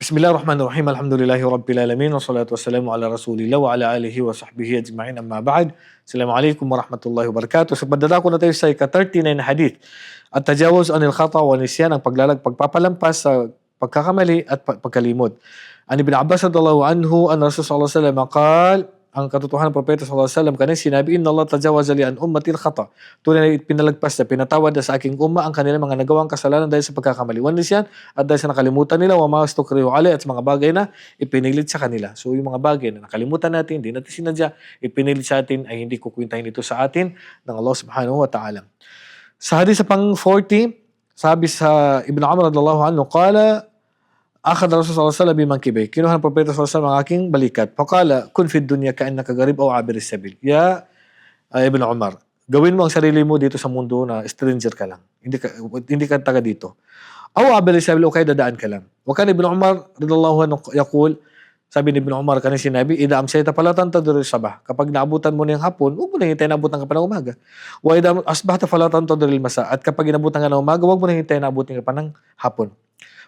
Bismillahirrahmanirrahim. Alhamdulillahi rabbil alamin wassalatu wassalamu ala Rasulillah wa ala alihi wa sahbihi ajma'in amma ba'd. Assalamualaikum warahmatullahi wabarakatuh. So padadako na tayo sa ika-39 na hadith. At-tajawuz anil khata wa nisyan, ang pagpapalampas sa pagkakamali at pagkalimot. An Ibn Abbas radhiyallahu anhu an Rasulullah sallallahu alaihi wasallam qala, ang katotohanan ng propeta sallallahu alaihi wasallam kanang sinabi, inna Allah tajawaza li an ummatil khata. Tunay na pinalagpas na pinatawad na sa aking umma ang kanilang mga nagawang kasalanan dahil sa pagkakamali. Wan nisyan, at dahil sa nakalimutan nila, wa ma stukrihu alai, at sa mga bagay na ipinilit sa kanila. So yung mga bagay na nakalimutan natin, hindi natin sinadya, ipinilit sa atin, ay hindi kukwintahin ito sa atin ng Allah subhanahu wa ta'ala. Sa hadith sa pang 40, sabi sa Ibn Umar radhiyallahu anhu, qala, akhad Rasulullah sallallahu alaihi wasallam bimangkibay. Kinuha ng propeta sallallahu alaihi wasallam ang aking balikat. Faqala, kun fid dunya ka'annaka garib aw abiris sabil. Ya Ibn Umar, gawin mo ang sarili mo dito sa mundo na stranger ka lang. Hindi ka taga dito. Aw abiris sabil, o kaya dadaan ka lang. Wa kana Ibn Umar radhiyallahu anhu yaqul, sabi ni Ibn Umar kanang sinabi, idha amsayta fala tantadhir sabah. Kapag naabutan mo na yung hapon, huwag mo na hintayin naabutan ka pa ng umaga. Wa idha asbahta fala tantadhir masa. At kapag inabutan ka ng umaga, huwag mo na hintayin naabutin ka pa ng hapon.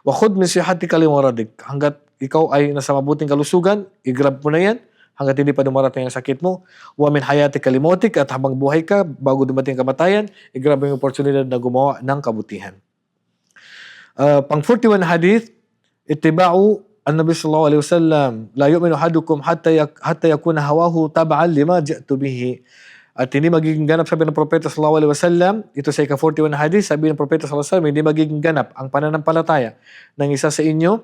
Wa khudh min sihatika li maradik. Hanggat ikaw ay nasa mabuting kalusugan, i-grab mo na yan hanggat hindi pa dumarating ang sakit mo. Wa min hayatika li mautik, at habang buhay ka bago dumating ang kamatayan, i-grab mo yung oportunidad na gumawa ng kabutihan. Pang 41 hadith, ittiba'u an-nabi sallallahu alaihi wasallam, la yu'minu ahadukum hatta yakuna hawahu tab'an lima ji'tu bihi. At hindi magiging ganap, sabi ng propeta sallallahu alaihi wasallam, ito sa ika-41 na hadith, sabi ng propeta sallallahu alaihi wasallam, hindi magiging ganap ang pananampalataya ng isa sa inyo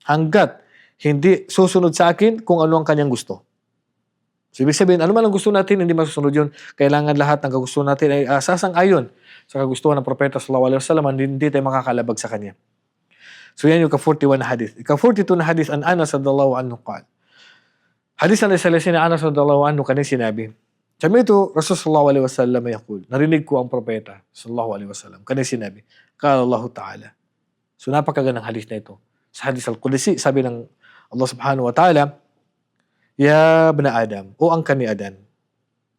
hanggat hindi susunod sa akin kung ano ang kanyang gusto. So ibig sabihin, ano man ang gusto natin, hindi masusunod yun. Kailangan lahat ng kagusto natin ay sasang-ayon sa kagustuhan ng propeta sallallahu alaihi wasallam, hindi tayo makakalabag sa kanya. So yan yung ika-41 na hadith. Ika-42 na hadith, an Anas radhiyallahu anhu qala. Hadith na isa na Anas radhiyallahu anhu kanina sinabi, sabi ito, Rasul sallallahu alaihi wasallam yaqul, narinig ko ang propeta sallallahu alaihi wasallam kanina sinabi, qala Allah Ta'ala. So napakagandang hadith na ito. Sa hadith al-Qudsi, sabi ng Allah subhanahu wa ta'ala, ya bna Adam, o ang kani Adan,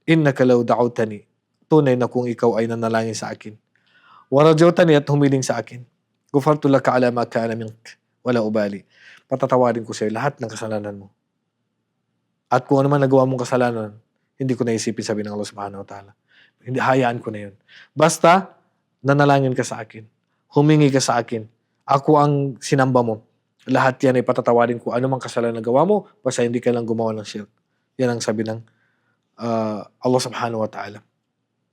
innaka law da'awtani, tunay na kung ikaw ay nanalangin sa akin, wa rajawtani, at humiling sa akin, ghufartu laka ala ma kana mink, wala ubali. Patatawarin ko sa iyo lahat ng kasalanan mo. At kung ano man nagawa mong kasalanan, hindi ko naisipin, sabi ng Allah subhanahu wa ta'ala. Hindi, hayaan ko na yun. Basta, nanalangin ka sa akin. Humingi ka sa akin. Ako ang sinamba mo. Lahat yan ay patatawarin ko. Ano mang kasalanan na gawa mo, basta hindi ka lang gumawa ng shirk. Yan ang sabi ng Allah subhanahu wa ta'ala.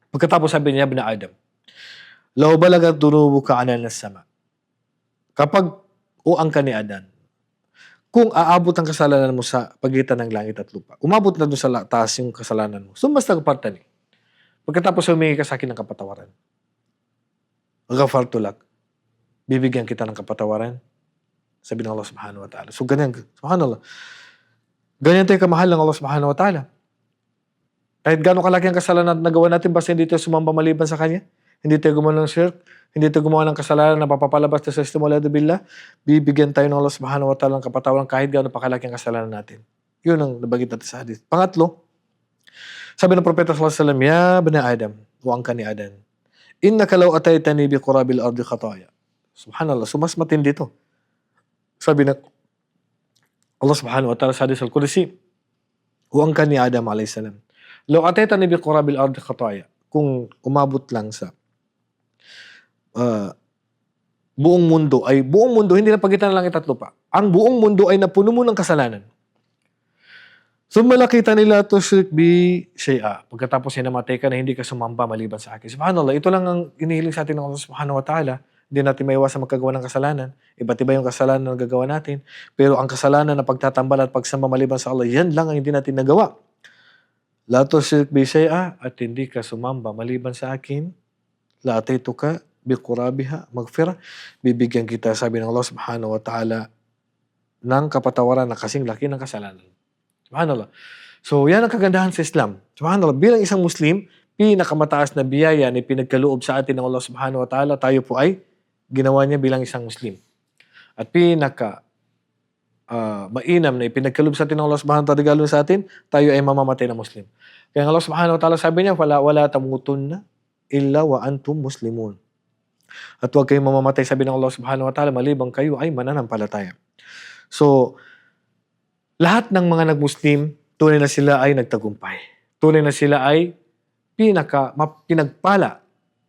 Pagkatapos sabi niya, bna Adam, law balagat dunubuka anan nas-sama. Kapag ang kani Adan, kung aabot ang kasalanan mo sa pagitan ng langit at lupa, umabot na doon sa taas yung kasalanan mo, sumasta kaparta ni. Pagkatapos humingi ka sa akin ng kapatawaran, ghafartu lak, bibigyan kita ng kapatawaran, sabi ng Allah subhanahu wa ta'ala. So ganyan, subhanallah, ganyan tayo kamahal ng Allah subhanahu wa ta'ala. Kahit gano'ng kalaki ang kasalanan na nagawa natin, basta hindi tayo sumamba maliban sa Kanya, hindi tayo gumawa ng shirk, hindi tayo gumawa ng kasalanan na papapalabas tayo sa istimulado billah, bibigyan tayo ng Allah subhanahu wa ta'ala ng kapatawaran kahit gano'ng pakalaki ang kasalanan natin. Yun ang nabagit natin sa hadith. Pangatlo, sabi ng propeta sallallahu alaihi wasallam, ya bna Adam, o ang kani Adan, innaka law ataytani bi qurabil ardi khataya. Subhanallah, so mas matindi ito. Sabi ng Allah subhanahu wa ta'ala sa hadith al-Qudsi, o ang kani Adam alayhi salam, law ataytani bi qurabil ardi khataya, kung umabot lang sa buong mundo, hindi na pagitan ng langit at lupa. Ang buong mundo ay napuno mo ng kasalanan. Summa nakita nila tusyrik bi shay'a. Pagkatapos ay namatay ka na hindi ka sumamba maliban sa akin. Subhanallah, ito lang ang inihiling sa atin ng Allah subhanahu wa ta'ala. Hindi natin maiwasan magkagawa ng kasalanan. Iba't iba yung kasalanan na nagagawa natin. Pero ang kasalanan na pagtatambal at pagsamba maliban sa Allah, yan lang ang hindi natin nagawa. La tusyrik bi shay'a, at hindi ka sumamba maliban sa akin, la ataytuka biqurabiha maghfirah, bibigyan kita, sabi ng Allah subhanahu wa ta'ala, ng kapatawaran na kasing laki ng kasalanan. Subhanallah. So yan ang kagandahan sa Islam. Subhanallah, bilang isang Muslim, pinakamataas na biyaya na pinagkaloob sa atin ng Allah subhanahu wa ta'ala, tayo po ay ginawa niya bilang isang Muslim. At mainam na ipinagkaloob sa atin ng Allah subhanahu wa ta'ala, regalo sa atin, tayo ay mamamatay na Muslim. Kaya Allah subhanahu wa ta'ala sabi niya, wala tamutunna illa wa antum muslimun. At huwag kayong mamamatay, sabi ng Allah subhanahu wa ta'ala, malibang kayo ay mananampalataya. So, lahat ng mga nag-Muslim, tunay na sila ay nagtagumpay. Tunay na sila ay pinagpala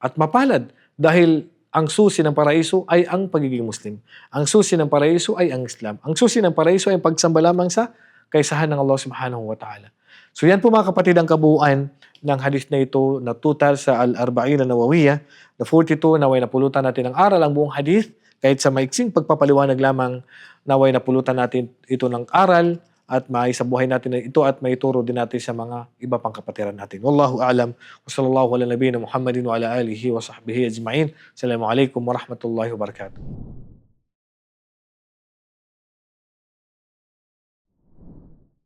at mapalad dahil ang susi ng paraiso ay ang pagiging Muslim. Ang susi ng paraiso ay ang Islam. Ang susi ng paraiso ay ang pagsamba lamang sa kaisahan ng Allah subhanahu wa ta'ala. So yan po mga kapatid ang kabuuan ng hadith na ito na total sa Al-Arba'in an-Nawawiyah na 42, naway napulutan natin ang aral ang buong hadith kahit sa maiksing pagpapaliwanag lamang naway napulutan natin ito ng aral at maisabuhay natin ito at maituro din natin sa mga iba pang kapatiran natin. Wallahu a'lam. Wa sallallahu ala nabiyina Muhammadin wa ala alihi wa sahbihi ajma'in. Assalamualaikum warahmatullahi wabarakatuh.